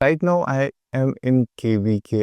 Right now I am in KVK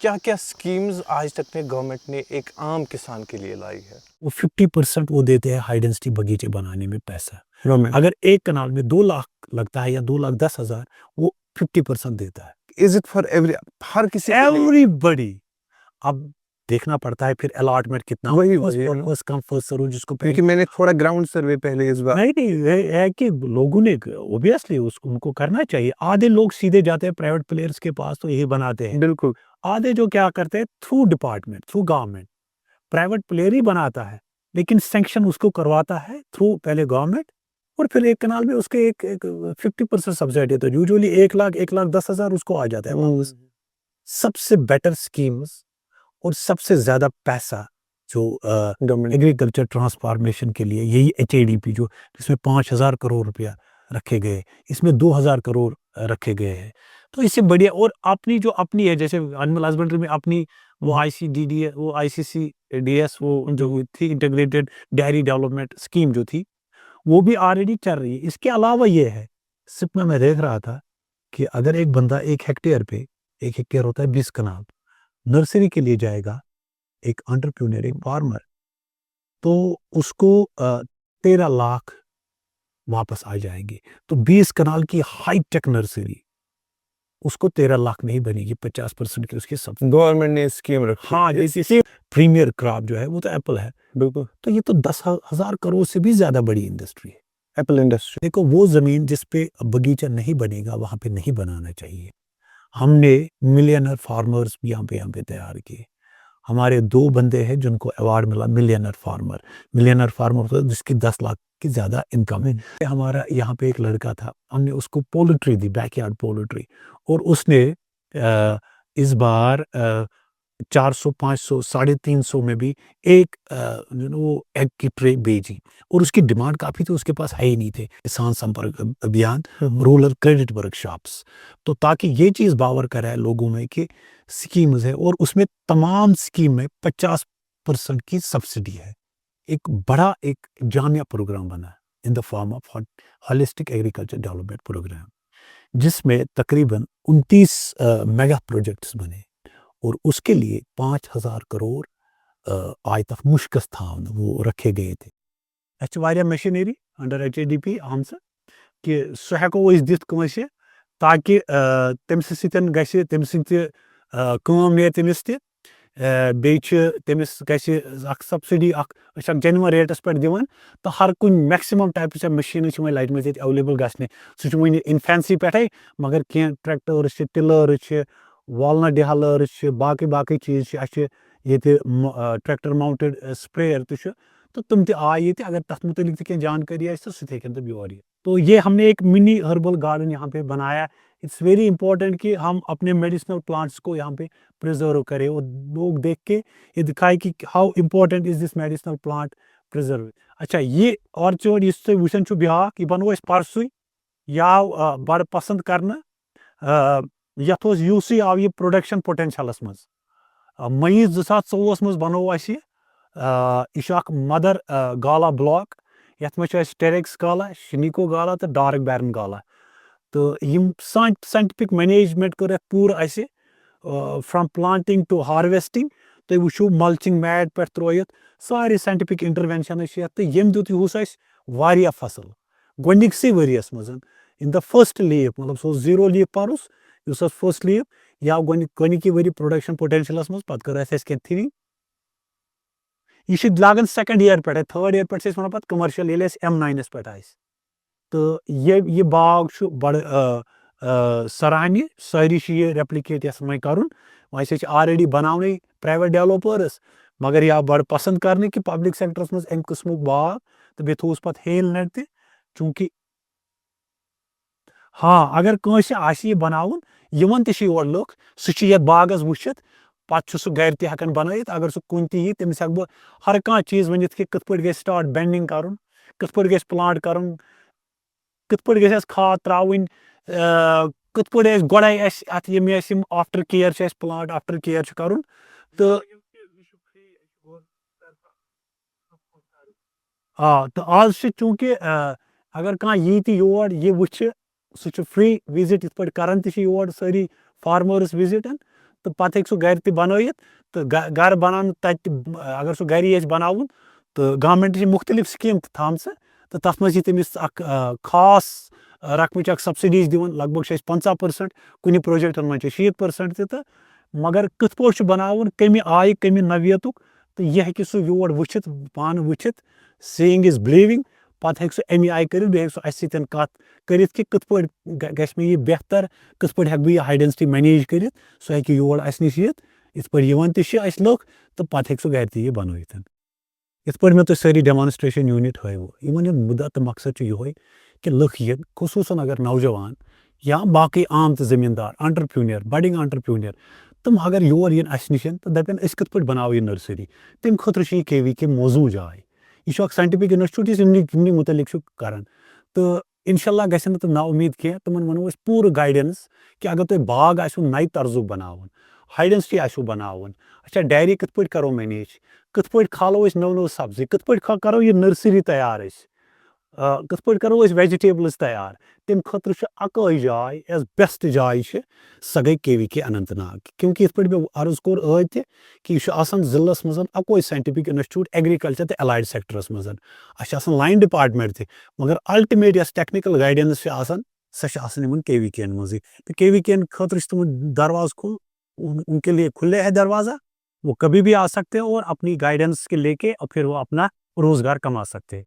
کیا کیا schemes آج تک میں گورنمنٹ نے ایک عام کسان کے لیے لائی ہے؟ وہ 50% وہ دیتے ہیں ہائی ڈینسٹی باغیچے بنانے میں پیسہ. اگر ایک کنال میں 2 لاکھ لگتا ہے یا 2,10,000 وہ 50% دیتا ہے. از اٹ فار ہر کسی کے لیے؟ ایوری بڑی. اب دیکھنا پڑتا ہے پھر الاٹمنٹ کتنا وہی فرسٹ کم فرسٹ سرو جس کو کیونکہ میں نے تھوڑا گراؤنڈ سروے پہلے اس بار نہیں یہ ہے کہ لوگوں نے اوبیسلی ان کو کرنا چاہیے. آدھے لوگ سیدھے جاتے ہیں پرائیویٹ پلیئرس کے پاس تو یہی بناتے ہیں. بالکل آدھے جو کیا کرتے ہیں through department through government private player ہی بناتا ہے لیکن سینکشن اس کو کرواتا ہے تھرو پہلے گورنمنٹ اور پھر ایک کنال میں اس کے ایک 50% سبسڈی ہے تو یوزلی 1,10,000 اس کو آ جاتا ہے واپس. سب سے بیٹر سکیمز اور سب سے زیادہ پیسہ جو ایگریکلچر ٹرانسفارمیشن کے لیے یہی HADP جو جس میں 5,000 کروڑ روپیہ رکھے گئے اس میں 2,000 کروڑ رکھے گئے ہیں. تو اس سے بڑھیا اور اپنی جو اپنی ہے جیسے انیمل ہسبنڈری میں اپنی وہ ICDD وہ ICCDS وہ جو تھی انٹیگریٹڈ ڈیری ڈیولپمنٹ اسکیم جو تھی وہ بھی آلریڈی چل رہی ہے. اس کے علاوہ یہ ہے سپ میں دیکھ رہا تھا کہ اگر ایک بندہ 1 ہیکٹیئر پہ 1 ہیکٹیئر ہوتا ہے 20 کنال نرسری کے لیے جائے گا ایک انٹرپرینور ایک فارمر تو اس کو 13 لاکھ واپس آ جائیں گے. تو 20 کنال کی ہائی ٹیک نرسری اس کو 13 لاکھ نہیں بنے گی 50% کی اس کے سب. گورنمنٹ نے اسکیم رکھی. ہاں جیسے پریمیئر کراپ جو ہے وہ تو ایپل ہے. بالکل تو یہ تو 10,000 کروڑ سے بھی زیادہ بڑی انڈسٹری ہے ایپل انڈسٹری. دیکھو وہ زمین جس پہ باغیچہ نہیں بنے گا وہاں پہ نہیں بنانا چاہیے. ہم نے ملینر فارمرز بھی یہاں پہ تیار کیے. ہمارے 2 بندے ہیں جن کو ایوارڈ ملا ملینر فارمر جس کی 10 لاکھ کی زیادہ انکم ہے. ہمارا یہاں پہ ایک لڑکا تھا ہم نے اس کو poultry the back yard poultry اور اس نے اس بار 400 500 350 میں بھی ایک وہ ایگ کی ٹرے بیچی اور اس کی ڈیمانڈ کافی تھی. اس کے پاس ہے ہی نہیں تھے. کسان سمپرک ابھیان رورل کریڈٹ ورک شاپس تو تاکہ یہ چیز باور کرے لوگوں میں کہ سکیمز ہے اور اس میں تمام سکیم میں 50% کی سبسڈی ہے. ایک بڑا ایک جامعہ پروگرام بنا in the form of holistic agriculture development program جس میں تقریباً 29 میگا پروجیکٹس بنے اور اس کے لیے 5,000 کروڑ آج تک مشکس تھا وہ رکھے گئے تھے. اچھا واریاہ مشینری انڈر HADP آمژ کہ سُہ ہیکو أسۍ دِتھ کٲنٛسہِ تاکہ تٔمِس سۭتۍ گژھِ تٔمۍ سٕنٛدۍ تہِ کٲم نیرِ تٔمِس تہِ بیٚیہِ چھِ تٔمِس گژھِ اکھ سبسڈی اکھ أسۍ چھِ اکھ جینوَن ریٹس پٮ۪ٹھ دِوان تہٕ ہر کُنہِ میکسِمم ٹایپٕچ مشیٖنہٕ چھِ وۄنۍ لجمٕژ ییٚتہِ ایویلیبل گژھنہِ. سُہ چھُ وٕنہِ اِنفینسی پٮ۪ٹھے مگر کینٛہہ ٹریکٹٲرٕز چھِ ٹِلٲرٕز چھِ والنٹ ڈِہلٲرٕز چھِ باقٕے چیٖز چھِ اَسہِ چھِ ییٚتہِ ٹریکٹر ماونٹڈ سپرییر تہِ چھُ تو تم تہِ آے ییٚتہِ اگر تتھ متعلق تہِ کینٛہہ جانکٲری آسہِ تو سُہ تہِ ہیٚکن تِم یور یِتھ. تو یہ ہم نے ایک منی ہربل گارڈن یہاں پہ بنایا. اٹس ویری امپورٹنٹ کہ ہم اپنے میڈیسنل پلانٹس کو یہاں پہ پرزرو کریں اور لوگ دیکھ کے یہ دکھائے کہ how important is this medicinal plant preserve. اچھا یہ آرچارڈ یُس تُہۍ وٕچھان چھُو بیٛاکھ یہِ بنوو اَسہِ پرسُے یہِ آو بڑٕ پسنٛد کرنہٕ یتھ اوس یوٗسٕے آو یہِ پروڈکشن پوٹینشلس منٛز. مئی 2024 منٛز بنوو اَسہِ یہِ چھُ اکھ مدر گالا بلاک یتھ منٛز چھُ اَسہِ ٹیریکس گالا شنیکو گالا تہٕ ڈارک بیرن گالا تہٕ یِم ساینٹفک مینیجمنٹ کٔر اَتھ پوٗرٕ اَسہِ فرام پلانٹنگ ٹو ہارویسٹنگ. تُہۍ وٕچھِو ملچنگ میٹ پٮ۪ٹھ ترٲیِتھ سارے ساینٹفک انٹروینشنز چھِ یتھ تہٕ ییٚمہِ دیُت یِہُس اَسہِ واریاہ فصل گۄڈنِکسٕے ؤریَس منٛز ان دا فرسٹ لیپ مطلب سُہ اوس 0 لیپ پرُس یُس ٲس فرسٹ لیپ یہِ آو گۄڈنِکی ؤری پروڈکشن پوٹینشلس منٛز پتہٕ کٔر اَسہِ کینٛہہ تھِنِنگ. یہ لاگان 2nd ایئر پہ 3rd ایئر پہ ونان پہ کمرشل ییٚلہِ اَسہِ M9 پہ آسہِ تہٕ یہ باغ چھُ بڑٕ سراہنہِ سٲری چھِ یہِ ریپلِکیٹ یژھان وۄنۍ کرُن. ویسے چھِ آلریڈی بناونٕے پرایویٹ ڈیولپٲرٕس مگر یہِ آو بڑٕ پسنٛد کرنہٕ کہِ پبلک سیکٹرس منٛز امہِ قٕسمُک باغ تہٕ بیٚیہِ تھووُس پتہٕ ہیل نیٹ تہِ چوٗنٛکہِ ہاں اگر کٲنٛسہِ آسہِ یہِ بناوُن یِوان تہِ چھِ یور لُکھ سُہ چھُ یتھ باغس وٕچھِتھ پتہٕ چھُ سُہ گرِ تہِ ہٮ۪کان بنٲیِتھ. اگر سُہ کُنہِ تہِ یی تٔمِس ہٮ۪کہٕ بہٕ ہر کانٛہہ چیٖز ؤنِتھ کہِ کِتھ پٲٹھۍ گژھِ سٹارٹ بینڈنگ کرُن کِتھ پٲٹھۍ گژھِ پلانٹ کرُن کِتھ پٲٹھۍ گژھِ اَسہِ کھاد تراوٕنۍ کِتھ پٲٹھۍ اَسہِ گۄڈے اَسہِ اتھ یِم اَسہِ یِم آفٹر کِیر چھِ اَسہِ پلانٹ آفٹر کِیر چھُ کرُن تہٕ آ تہٕ آز چھِ چوٗنٛکہِ اگر کانٛہہ یی تہِ یور یہِ وٕچھِ سُہ چھُ فری وِزٹ یِتھ پٲٹھۍ کران تہِ چھِ یور سٲری فارمٲرٕس وِزٹ تو پتہٕ ہیٚکہِ سُہ گھرِ تہِ بنٲیِتھ تہٕ گھرٕ بناونہٕ تتہِ اگر سُہ گھرِ یژھِ بناوُن تہٕ گورمنٹ چھِ مختلف سکیٖم تھامژٕ تہٕ تتھ منٛز چھِ تٔمِس اکھ خاص رقمٕچ اکھ سبسڈی دِوان لگ بگ چھِ أسۍ 50%، کُنہِ پروجیکٹن منٛز چھِ 60% تہِ تہٕ مگر کِتھ پٲٹھۍ چھُ بناوُن کمہِ آیہِ کمہِ نوعیتُک تہٕ یہِ ہیٚکہِ سُہ یور وٕچھِتھ پانہٕ وٕچھِتھ سیٖیِنگ از بلیٖوِنگ پتہٕ ہیٚکہِ سُہ اَمہِ آیہِ کٔرِتھ بیٚیہِ ہیٚکہِ سُہ اَسہِ سۭتۍ کتھ کٔرِتھ کہِ کِتھ پٲٹھۍ گژھِ مےٚ یہِ بہتر کِتھ پٲٹھۍ ہیٚکہٕ بہٕ یہِ ہاے ڈینسٹی مینیج کٔرِتھ سُہ ہیٚکہِ یور اَسہِ نِش یِتھ یِتھ پٲٹھۍ یِوان تہِ چھِ اَسہِ لُکھ تہٕ پتہٕ ہیٚکہِ سُہ گھرِ تہِ یہِ بنٲیِتھ یِتھ پٲٹھۍ مےٚ تۄہہِ سٲری ڈیمانسٹریشن یوٗنِٹ ہٲیوٕ یِمن ہُنٛد مُدعا تہٕ مقصد چھُ یِہوے کہ لُکھ یِن خصوٗصن اگر نوجوان یا باقٕے عام تہٕ زٔمیٖندار انٹرپرٛیوٗنر بڈِنگ انٹرپرٛیوٗنر تِم اگر یور یِن اَسہِ نِش تہٕ دپن أسۍ کِتھ پٲٹھۍ بناوو یہِ نرسری تمہِ خٲطرٕ چھِ یہِ KVK موزوٗن جاے یہِ چھُ اکھ ساینٹفک انسٹِچوٗٹ یُس یِمنٕے مُتعلق چھُ کران تہٕ انشاء اللہ گژھن نہٕ تِم نا اُمید کینٛہہ تِمن ونو أسۍ پوٗرٕ گایڈنس کہ اگر تۄہہِ باغ آسِوٕ نَیہِ طرزُک بناوُن ہاے ڈینسٹی آسِوٕ بناوُن اچھا ڈیری کِتھ پٲٹھۍ کرو مینیج کِتھ پٲٹھۍ کھالو أسۍ نٔو نٔو سبزی کِتھ پٲٹھۍ کرو یہِ نرسری تیار أسۍ کِتھ پٲٹھۍ کرو أسۍ ویجِٹیبلٕز تیار تمہِ خٲطرٕ چھِ اکٲے جاے یۄس بیسٹ جاے چھِ سۄ گٔے KVK اننت ناگ کیونکہ یِتھ پٲٹھۍ مےٚ عرض کوٚر ٲدۍ تہِ کہِ یہِ چھُ آسان ضلعس منٛز اکوے ساینٹفک انسٹِچوٗٹ ایگرِکلچر تہٕ ایلایڈ سیکٹرس منٛز اَسہِ چھِ آسان لایِن ڈپارٹمنٹ تہِ مگر الٹِمیٹ یۄس ٹیکنِکل گایڈنس چھِ آسان سۄ چھِ آسان یِمن KVK یَن منٛزٕے تہٕ KVK یَن خٲطرٕ چھِ تِمن دروازٕ ان کے لیے کھلے ہے دروازہ وہ کبھی بھی آ سکتے ہیں اور اپنی گائیڈنس کے لے کے اور پھر وہ اپنا روزگار کما سکتے ہیں